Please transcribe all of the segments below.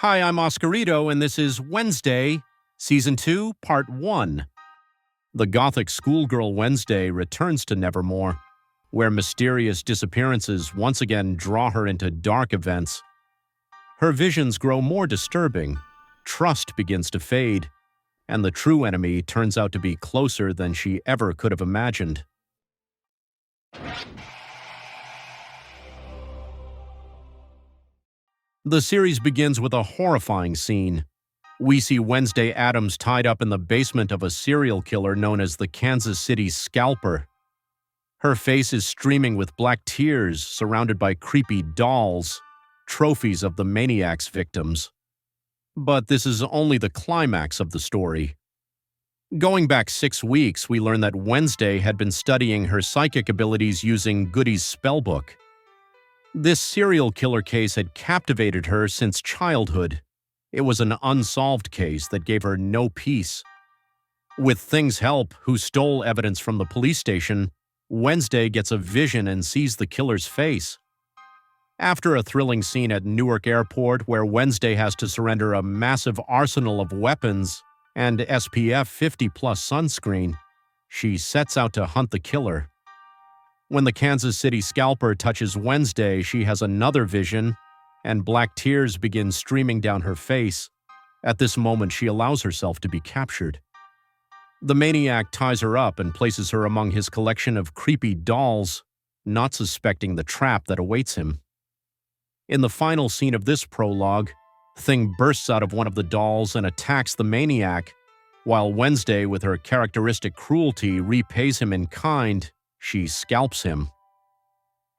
Hi, I'm Oscarito, and this is Wednesday, Season 2, Part 1. The gothic schoolgirl Wednesday returns to Nevermore, where mysterious disappearances once again draw her into dark events. Her visions grow more disturbing, trust begins to fade, and the true enemy turns out to be closer than she ever could have imagined. The series begins with a horrifying scene. We see Wednesday Addams tied up in the basement of a serial killer known as the Kansas City Scalper. Her face is streaming with black tears, surrounded by creepy dolls, trophies of the maniac's victims. But this is only the climax of the story. Going back 6 weeks, we learn that Wednesday had been studying her psychic abilities using Goody's spellbook. This serial killer case had captivated her since childhood. It was an unsolved case that gave her no peace. With Thing's help, who stole evidence from the police station, Wednesday gets a vision and sees the killer's face. After a thrilling scene at Newark Airport where Wednesday has to surrender a massive arsenal of weapons and SPF 50+ sunscreen, she sets out to hunt the killer. When the Kansas City Scalper touches Wednesday, she has another vision, and black tears begin streaming down her face. At this moment, she allows herself to be captured. The maniac ties her up and places her among his collection of creepy dolls, not suspecting the trap that awaits him. In the final scene of this prologue, Thing bursts out of one of the dolls and attacks the maniac, while Wednesday, with her characteristic cruelty, repays him in kind. She scalps him.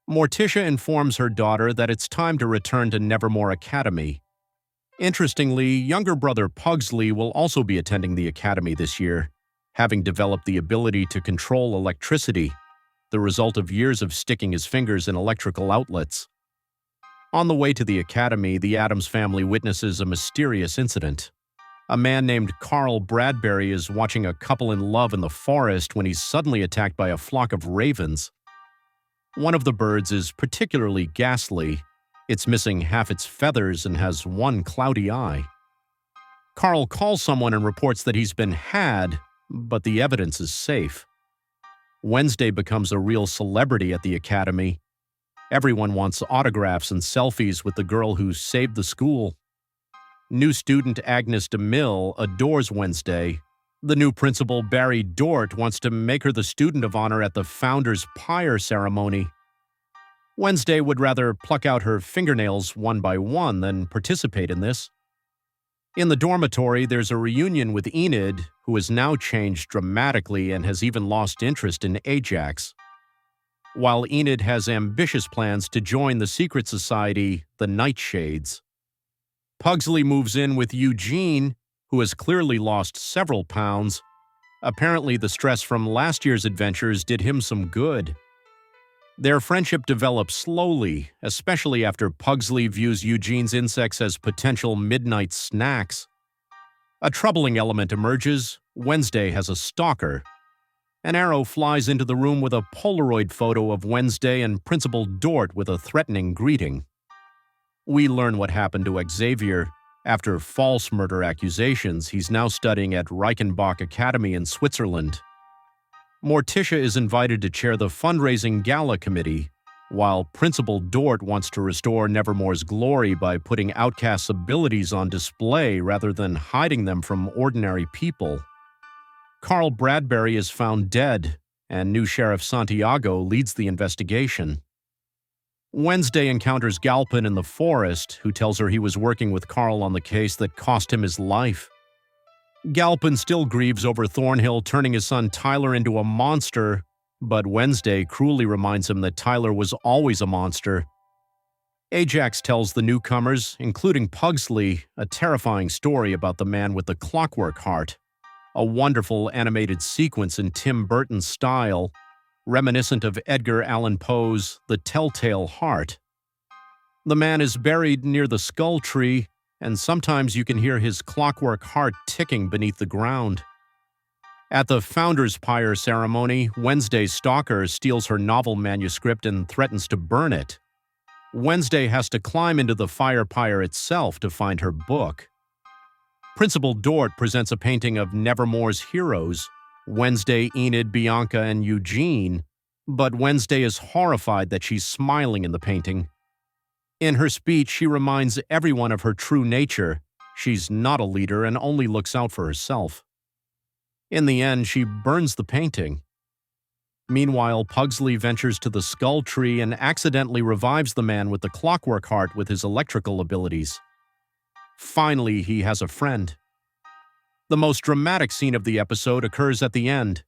Morticia informs her daughter that it's time to return to Nevermore Academy. Interestingly, younger brother Pugsley will also be attending the academy this year, having developed the ability to control electricity, the result of years of sticking his fingers in electrical outlets. On the way to the academy, the Addams family witnesses a mysterious incident. A man named Carl Bradbury is watching a couple in love in the forest when he's suddenly attacked by a flock of ravens. One of the birds is particularly ghastly. It's missing half its feathers and has one cloudy eye. Carl calls someone and reports that he's been had, but the evidence is safe. Wednesday becomes a real celebrity at the academy. Everyone wants autographs and selfies with the girl who saved the school. New student Agnes DeMille adores Wednesday. The new principal, Barry Dort, wants to make her the student of honor at the Founders' Pyre ceremony. Wednesday would rather pluck out her fingernails one by one than participate in this. In the dormitory, there's a reunion with Enid, who has now changed dramatically and has even lost interest in Ajax. While Enid has ambitious plans to join the secret society, the Nightshades. Pugsley moves in with Eugene, who has clearly lost several pounds. Apparently, the stress from last year's adventures did him some good. Their friendship develops slowly, especially after Pugsley views Eugene's insects as potential midnight snacks. A troubling element emerges. Wednesday has a stalker. An arrow flies into the room with a Polaroid photo of Wednesday and Principal Dort with a threatening greeting. We learn what happened to Xavier. After false murder accusations, he's now studying at Reichenbach Academy in Switzerland. Morticia is invited to chair the fundraising gala committee, while Principal Dort wants to restore Nevermore's glory by putting OUTCAST's abilities on display rather than hiding them from ordinary people. Carl Bradbury is found dead, and new Sheriff Santiago leads the investigation. Wednesday encounters Galpin in the forest, who tells her he was working with Carl on the case that cost him his life. Galpin still grieves over Thornhill turning his son Tyler into a monster, but Wednesday cruelly reminds him that Tyler was always a monster. Ajax tells the newcomers, including Pugsley, a terrifying story about the man with the clockwork heart, a wonderful animated sequence in Tim Burton's style, reminiscent of Edgar Allan Poe's The Telltale Heart. The man is buried near the skull tree, and sometimes you can hear his clockwork heart ticking beneath the ground. At the Founders' Pyre ceremony, Wednesday's stalker steals her novel manuscript and threatens to burn it. Wednesday has to climb into the fire pyre itself to find her book. Principal Dort presents a painting of Nevermore's heroes, Wednesday, Enid, Bianca, and Eugene, but Wednesday is horrified that she's smiling in the painting. In her speech, she reminds everyone of her true nature. She's not a leader and only looks out for herself. In the end, she burns the painting. Meanwhile, Pugsley ventures to the skull tree and accidentally revives the man with the clockwork heart with his electrical abilities. Finally, he has a friend. The most dramatic scene of the episode occurs at the end.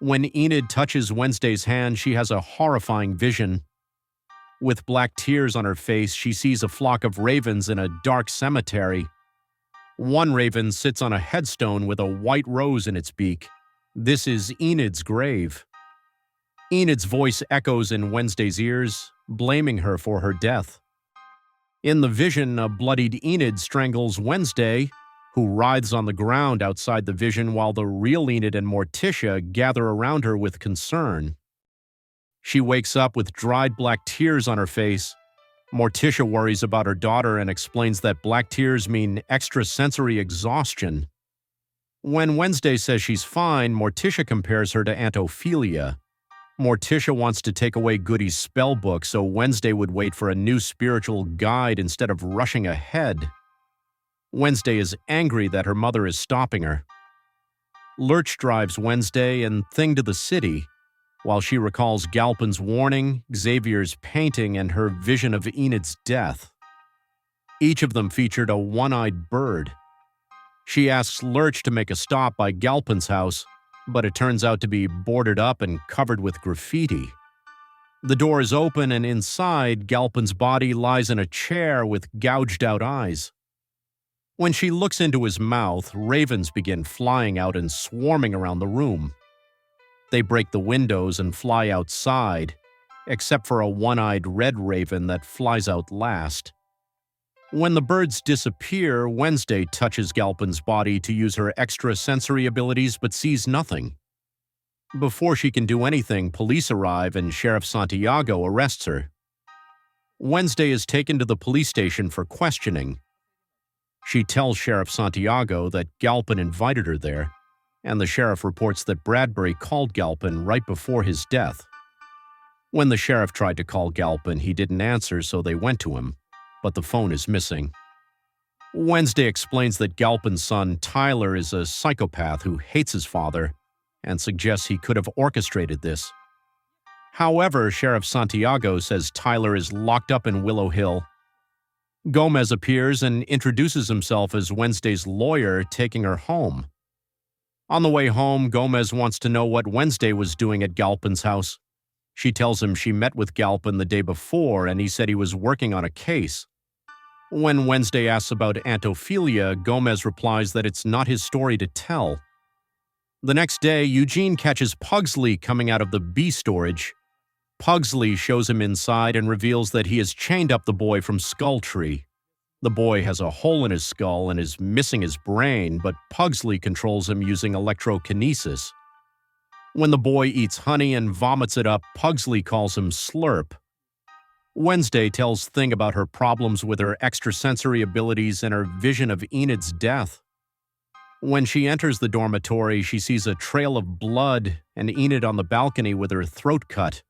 When Enid touches Wednesday's hand, she has a horrifying vision. With black tears on her face, she sees a flock of ravens in a dark cemetery. One raven sits on a headstone with a white rose in its beak. This is Enid's grave. Enid's voice echoes in Wednesday's ears, blaming her for her death. In the vision, a bloodied Enid strangles Wednesday, who writhes on the ground outside the vision while the real Enid and Morticia gather around her with concern. She wakes up with dried black tears on her face. Morticia worries about her daughter and explains that black tears mean extrasensory exhaustion. When Wednesday says she's fine, Morticia compares her to Aunt Ophelia. Morticia wants to take away Goody's spell book so Wednesday would wait for a new spiritual guide instead of rushing ahead. Wednesday is angry that her mother is stopping her. Lurch drives Wednesday and Thing to the city, while she recalls Galpin's warning, Xavier's painting, and her vision of Enid's death. Each of them featured a one-eyed bird. She asks Lurch to make a stop by Galpin's house, but it turns out to be boarded up and covered with graffiti. The door is open, and inside, Galpin's body lies in a chair with gouged-out eyes. When she looks into his mouth, ravens begin flying out and swarming around the room. They break the windows and fly outside, except for a one-eyed red raven that flies out last. When the birds disappear, Wednesday touches Galpin's body to use her extrasensory abilities but sees nothing. Before she can do anything, police arrive and Sheriff Santiago arrests her. Wednesday is taken to the police station for questioning. She tells Sheriff Santiago that Galpin invited her there, and the sheriff reports that Bradbury called Galpin right before his death. When the sheriff tried to call Galpin, he didn't answer, so they went to him, but the phone is missing. Wednesday explains that Galpin's son, Tyler, is a psychopath who hates his father and suggests he could have orchestrated this. However, Sheriff Santiago says Tyler is locked up in Willow Hill. Gomez appears and introduces himself as Wednesday's lawyer, taking her home. On the way home, Gomez wants to know what Wednesday was doing at Galpin's house. She tells him she met with Galpin the day before and he said he was working on a case. When Wednesday asks about Aunt Ophelia, Gomez replies that it's not his story to tell. The next day, Eugene catches Pugsley coming out of the bee storage. Pugsley shows him inside and reveals that he has chained up the boy from Skull Tree. The boy has a hole in his skull and is missing his brain, but Pugsley controls him using electrokinesis. When the boy eats honey and vomits it up, Pugsley calls him Slurp. Wednesday tells Thing about her problems with her extrasensory abilities and her vision of Enid's death. When she enters the dormitory, she sees a trail of blood and Enid on the balcony with her throat cut.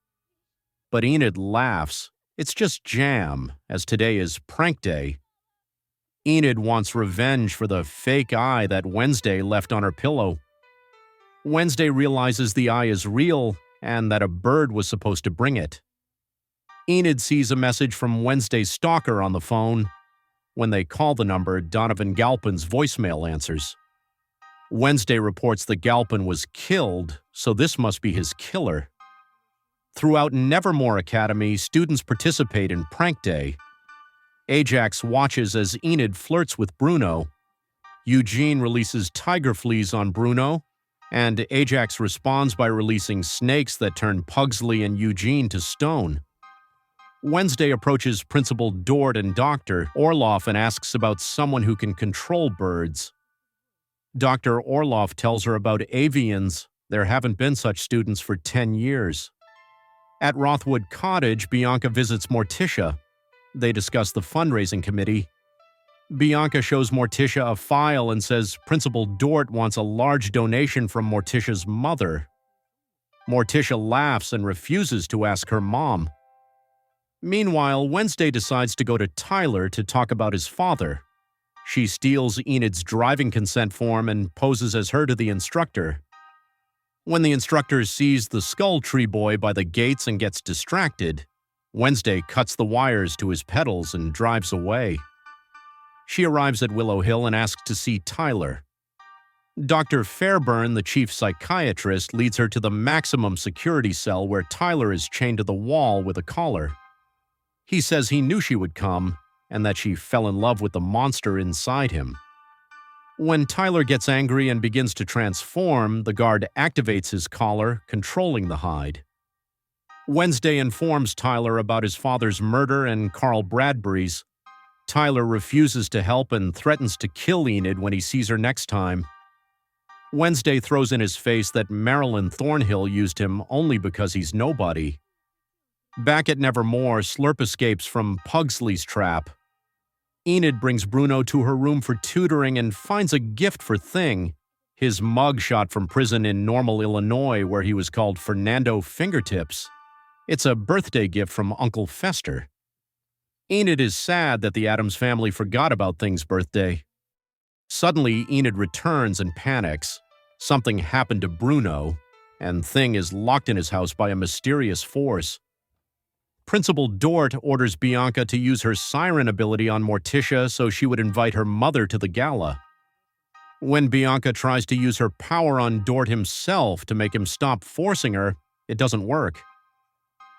But Enid laughs. It's just jam, as today is prank day. Enid wants revenge for the fake eye that Wednesday left on her pillow. Wednesday realizes the eye is real and that a bird was supposed to bring it. Enid sees a message from Wednesday's stalker on the phone. When they call the number, Donovan Galpin's voicemail answers. Wednesday reports that Galpin was killed, so this must be his killer. Throughout Nevermore Academy, students participate in Prank Day. Ajax watches as Enid flirts with Bruno. Eugene releases tiger fleas on Bruno, and Ajax responds by releasing snakes that turn Pugsley and Eugene to stone. Wednesday approaches Principal Dort and Dr. Orloff and asks about someone who can control birds. Dr. Orloff tells her about avians. There haven't been such students for 10 years. At Rothwood Cottage, Bianca visits Morticia. They discuss the fundraising committee. Bianca shows Morticia a file and says Principal Dort wants a large donation from Morticia's mother. Morticia laughs and refuses to ask her mom. Meanwhile, Wednesday decides to go to Tyler to talk about his father. She steals Enid's driving consent form and poses as her to the instructor. When the instructor sees the Skull Tree Boy by the gates and gets distracted, Wednesday cuts the wires to his pedals and drives away. She arrives at Willow Hill and asks to see Tyler. Dr. Fairburn, the chief psychiatrist, leads her to the maximum security cell where Tyler is chained to the wall with a collar. He says he knew she would come and that she fell in love with the monster inside him. When Tyler gets angry and begins to transform, the guard activates his collar, controlling the hide. Wednesday informs Tyler about his father's murder and Carl Bradbury's. Tyler refuses to help and threatens to kill Enid when he sees her next time. Wednesday throws in his face that Marilyn Thornhill used him only because he's nobody. Back at Nevermore, Slurp escapes from Pugsley's trap. Enid brings Bruno to her room for tutoring and finds a gift for Thing, his mug shot from prison in Normal, Illinois, where he was called Fernando Fingertips. It's a birthday gift from Uncle Fester. Enid is sad that the Addams family forgot about Thing's birthday. Suddenly, Enid returns and panics. Something happened to Bruno, and Thing is locked in his house by a mysterious force. Principal Dort orders Bianca to use her siren ability on Morticia so she would invite her mother to the gala. When Bianca tries to use her power on Dort himself to make him stop forcing her, it doesn't work.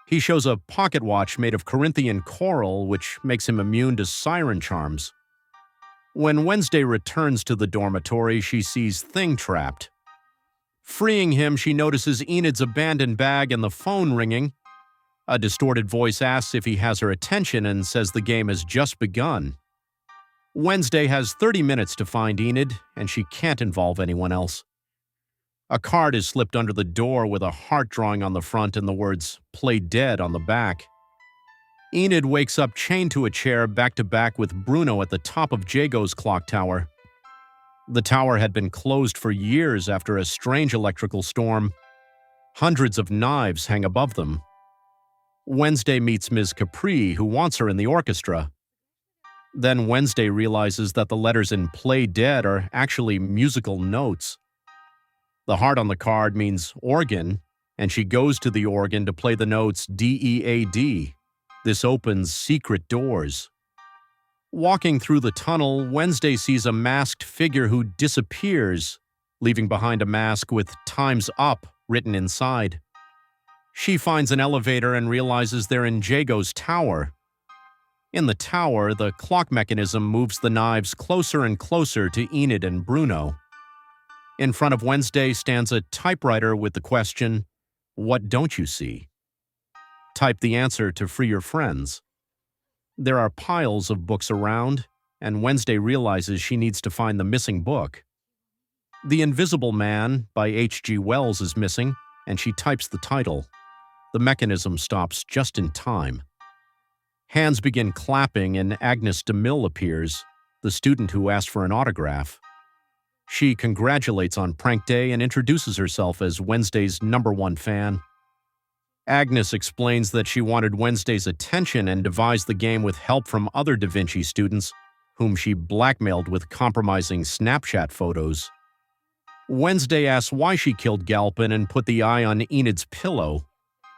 He shows a pocket watch made of Corinthian coral, which makes him immune to siren charms. When Wednesday returns to the dormitory, she sees Thing trapped. Freeing him, she notices Enid's abandoned bag and the phone ringing. A distorted voice asks if he has her attention and says the game has just begun. Wednesday has 30 minutes to find Enid, and she can't involve anyone else. A card is slipped under the door with a heart drawing on the front and the words, "Play Dead" on the back. Enid wakes up chained to a chair back to back with Bruno at the top of Jago's clock tower. The tower had been closed for years after a strange electrical storm. Hundreds of knives hang above them. Wednesday meets Ms. Capri, who wants her in the orchestra. Then Wednesday realizes that the letters in "Play Dead" are actually musical notes. The heart on the card means organ, and she goes to the organ to play the notes D-E-A-D. This opens secret doors. Walking through the tunnel, Wednesday sees a masked figure who disappears, leaving behind a mask with "Time's Up" written inside. She finds an elevator and realizes they're in Jago's tower. In the tower, the clock mechanism moves the knives closer and closer to Enid and Bruno. In front of Wednesday stands a typewriter with the question, "What don't you see?" Type the answer to free your friends. There are piles of books around, and Wednesday realizes she needs to find the missing book. The Invisible Man by H.G. Wells is missing, and she types the title. The mechanism stops just in time. Hands begin clapping and Agnes DeMille appears, the student who asked for an autograph. She congratulates on prank day and introduces herself as Wednesday's #1 fan. Agnes explains that she wanted Wednesday's attention and devised the game with help from other Da Vinci students, whom she blackmailed with compromising Snapchat photos. Wednesday asks why she killed Galpin and put the eye on Enid's pillow.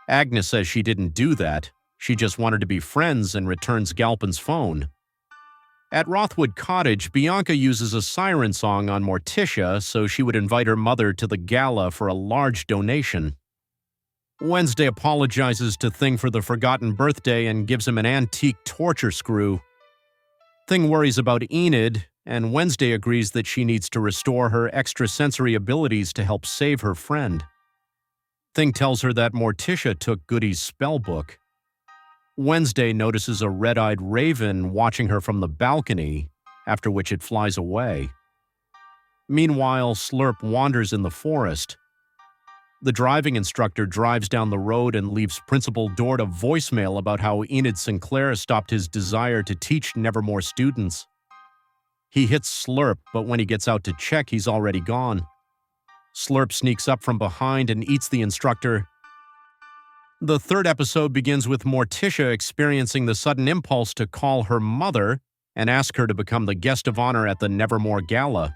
Agnes says she didn't do that. She just wanted to be friends and returns Galpin's phone. At Rothwood Cottage, Bianca uses a siren song on Morticia so she would invite her mother to the gala for a large donation. Wednesday apologizes to Thing for the forgotten birthday and gives him an antique torture screw. Thing worries about Enid, and Wednesday agrees that she needs to restore her extrasensory abilities to help save her friend. Thing tells her that Morticia took Goody's spell book. Wednesday notices a red-eyed raven watching her from the balcony, after which it flies away. Meanwhile, Slurp wanders in the forest. The driving instructor drives down the road and leaves Principal Dort a voicemail about how Enid Sinclair stopped his desire to teach Nevermore students. He hits Slurp, but when he gets out to check, he's already gone. Slurp sneaks up from behind and eats the instructor. The third episode begins with Morticia experiencing the sudden impulse to call her mother and ask her to become the guest of honor at the Nevermore Gala.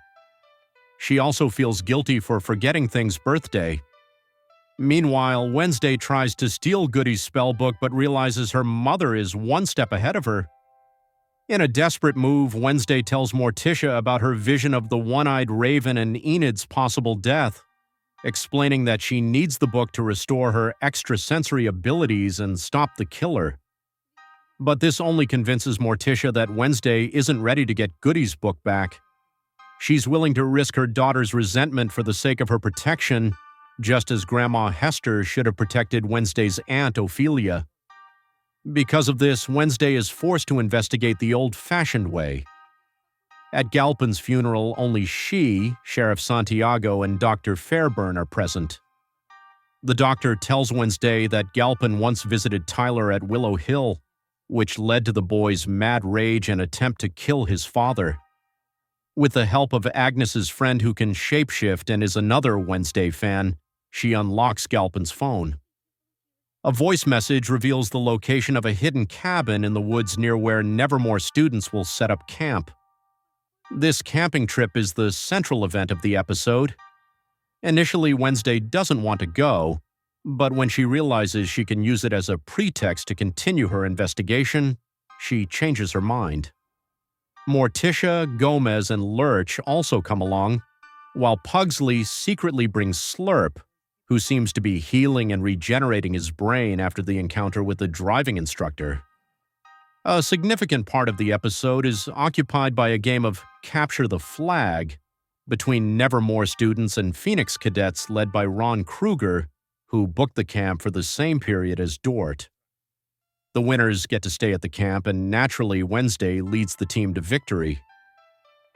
She also feels guilty for forgetting Thing's birthday. Meanwhile, Wednesday tries to steal Goody's spellbook but realizes her mother is one step ahead of her. In a desperate move, Wednesday tells Morticia about her vision of the one-eyed raven and Enid's possible death, explaining that she needs the book to restore her extrasensory abilities and stop the killer. But this only convinces Morticia that Wednesday isn't ready to get Goody's book back. She's willing to risk her daughter's resentment for the sake of her protection, just as Grandma Hester should have protected Wednesday's aunt Ophelia. Because of this, Wednesday is forced to investigate the old-fashioned way. At Galpin's funeral, only she, Sheriff Santiago, and Dr. Fairburn are present. The doctor tells Wednesday that Galpin once visited Tyler at Willow Hill, which led to the boy's mad rage and attempt to kill his father. With the help of Agnes's friend who can shapeshift and is another Wednesday fan, she unlocks Galpin's phone. A voice message reveals the location of a hidden cabin in the woods near where Nevermore students will set up camp. This camping trip is the central event of the episode. Initially, Wednesday doesn't want to go, but when she realizes she can use it as a pretext to continue her investigation, she changes her mind. Morticia, Gomez, and Lurch also come along, while Pugsley secretly brings Slurp, who seems to be healing and regenerating his brain after the encounter with the driving instructor. A significant part of the episode is occupied by a game of Capture the Flag between Nevermore students and Phoenix cadets led by Ron Kruger, who booked the camp for the same period as Dort. The winners get to stay at the camp, and naturally Wednesday leads the team to victory.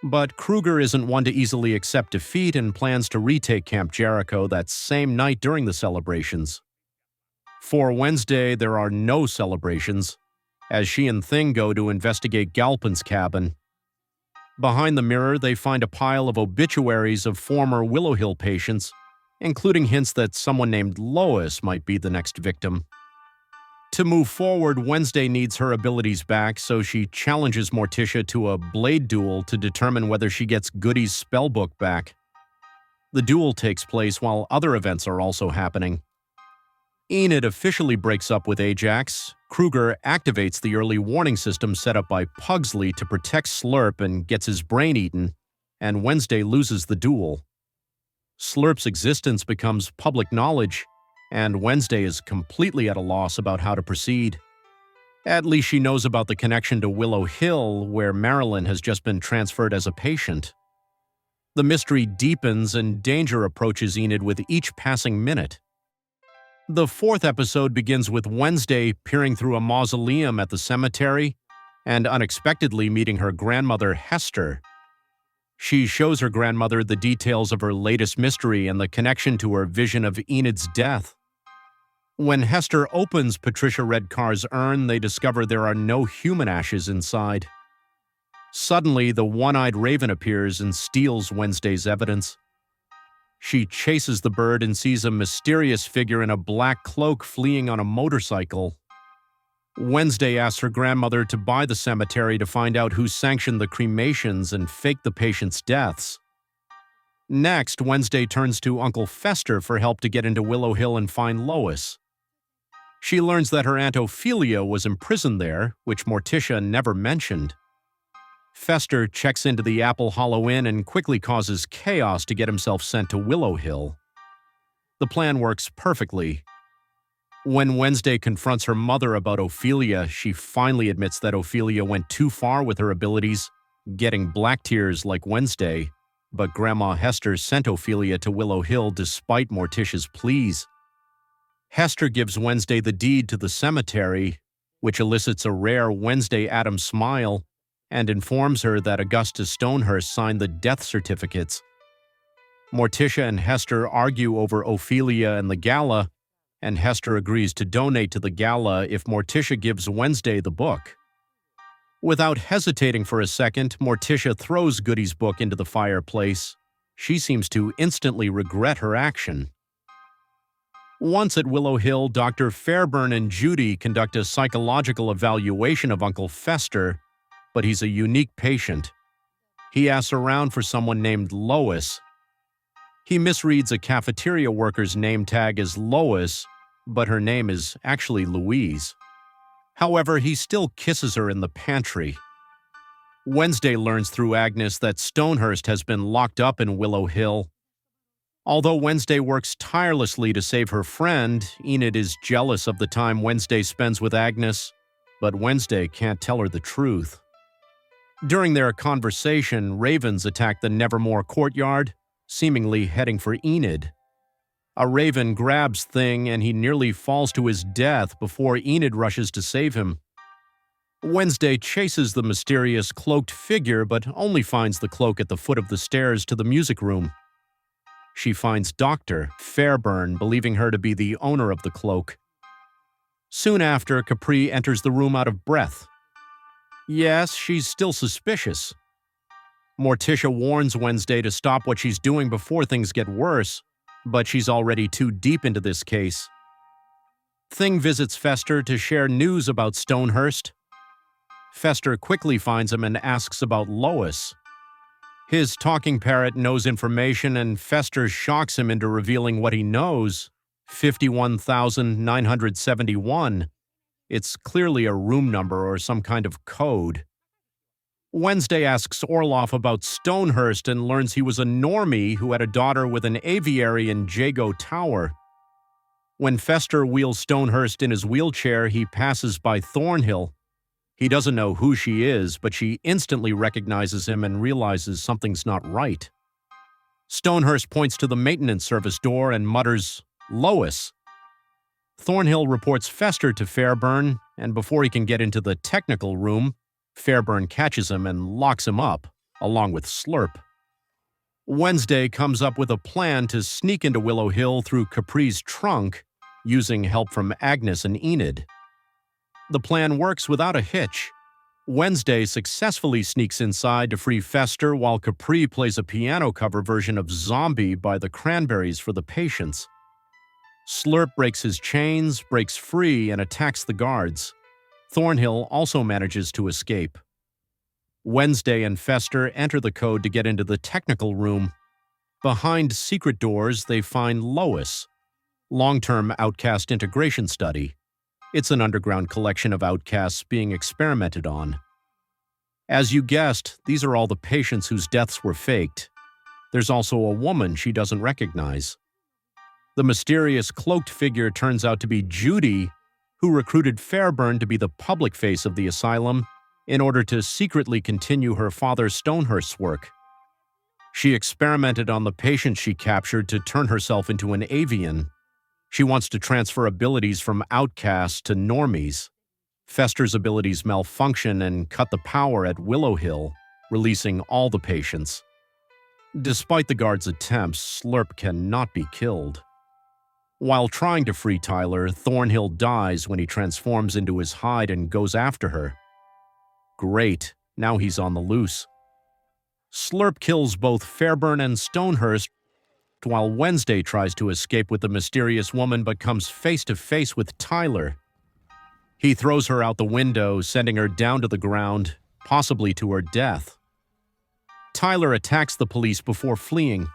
But Kruger isn't one to easily accept defeat and plans to retake Camp Jericho that same night during the celebrations. For Wednesday, there are no celebrations, as she and Thing go to investigate Galpin's cabin. Behind the mirror, they find a pile of obituaries of former Willow Hill patients, including hints that someone named Lois might be the next victim. To move forward, Wednesday needs her abilities back, so she challenges Morticia to a blade duel to determine whether she gets Goody's spellbook back. The duel takes place while other events are also happening. Enid officially breaks up with Ajax, Kruger activates the early warning system set up by Pugsley to protect Slurp and gets his brain eaten, and Wednesday loses the duel. Slurp's existence becomes public knowledge, and Wednesday is completely at a loss about how to proceed. At least she knows about the connection to Willow Hill, where Marilyn has just been transferred as a patient. The mystery deepens and danger approaches Enid with each passing minute. The fourth episode begins with Wednesday peering through a mausoleum at the cemetery and unexpectedly meeting her grandmother Hester. She shows her grandmother the details of her latest mystery and the connection to her vision of Enid's death. When Hester opens Patricia Redcar's urn, they discover there are no human ashes inside. Suddenly, the one-eyed raven appears and steals Wednesday's evidence. She chases the bird and sees a mysterious figure in a black cloak fleeing on a motorcycle. Wednesday asks her grandmother to buy the cemetery to find out who sanctioned the cremations and faked the patients' deaths. Next, Wednesday turns to Uncle Fester for help to get into Willow Hill and find Lois. She learns that her Aunt Ophelia was imprisoned there, which Morticia never mentioned. Fester checks into the Apple Hollow Inn and quickly causes chaos to get himself sent to Willow Hill. The plan works perfectly. When Wednesday confronts her mother about Ophelia, she finally admits that Ophelia went too far with her abilities, getting black tears like Wednesday, but Grandma Hester sent Ophelia to Willow Hill despite Morticia's pleas. Hester gives Wednesday the deed to the cemetery, which elicits a rare Wednesday Addams smile, and informs her that Augustus Stonehurst signed the death certificates. Morticia and Hester argue over Ophelia and the gala, and Hester agrees to donate to the gala if Morticia gives Wednesday the book. Without hesitating for a second, Morticia throws Goody's book into the fireplace. She seems to instantly regret her action. Once at Willow Hill, Dr. Fairburn and Judy conduct a psychological evaluation of Uncle Fester, but he's a unique patient. He asks around for someone named Lois. He misreads a cafeteria worker's name tag as Lois, but her name is actually Louise. However, he still kisses her in the pantry. Wednesday learns through Agnes that Stonehurst has been locked up in Willow Hill. Although Wednesday works tirelessly to save her friend, Enid is jealous of the time Wednesday spends with Agnes, but Wednesday can't tell her the truth. During their conversation, ravens attack the Nevermore courtyard, seemingly heading for Enid. A raven grabs Thing and he nearly falls to his death before Enid rushes to save him. Wednesday chases the mysterious cloaked figure but only finds the cloak at the foot of the stairs to the music room. She finds Dr. Fairburn, believing her to be the owner of the cloak. Soon after, Capri enters the room out of breath. Yes, she's still suspicious. Morticia warns Wednesday to stop what she's doing before things get worse, but she's already too deep into this case. Thing visits Fester to share news about Stonehurst. Fester quickly finds him and asks about Lois. His talking parrot knows information and Fester shocks him into revealing what he knows, 51,971. It's clearly a room number or some kind of code. Wednesday asks Orloff about Stonehurst and learns he was a normie who had a daughter with an aviary in Jago Tower. When Fester wheels Stonehurst in his wheelchair, he passes by Thornhill. He doesn't know who she is, but she instantly recognizes him and realizes something's not right. Stonehurst points to the maintenance service door and mutters, "Lois." Thornhill reports Fester to Fairburn, and before he can get into the technical room, Fairburn catches him and locks him up, along with Slurp. Wednesday comes up with a plan to sneak into Willow Hill through Capri's trunk, using help from Agnes and Enid. The plan works without a hitch. Wednesday successfully sneaks inside to free Fester while Capri plays a piano cover version of Zombie by the Cranberries for the patients. Slurp breaks his chains, breaks free, and attacks the guards. Thornhill also manages to escape. Wednesday and Fester enter the code to get into the technical room. Behind secret doors, they find Lois, long-term OUTCAST integration study. It's an underground collection of outcasts being experimented on. As you guessed, these are all the patients whose deaths were faked. There's also a woman she doesn't recognize. The mysterious cloaked figure turns out to be Judy, who recruited Fairburn to be the public face of the asylum in order to secretly continue her father Stonehurst's work. She experimented on the patient she captured to turn herself into an avian. She wants to transfer abilities from outcasts to normies. Fester's abilities malfunction and cut the power at Willow Hill, releasing all the patients. Despite the guards' attempts, Slurp cannot be killed. While trying to free Tyler, Thornhill dies when he transforms into his hide and goes after her. Great, now he's on the loose. Slurp kills both Fairburn and Stonehurst, while Wednesday tries to escape with the mysterious woman but comes face to face with Tyler. He throws her out the window, sending her down to the ground, possibly to her death. Tyler attacks the police before fleeing.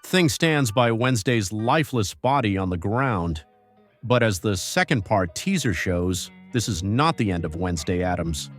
Thing stands by Wednesday's lifeless body on the ground. But as the second part teaser shows, this is not the end of Wednesday Addams.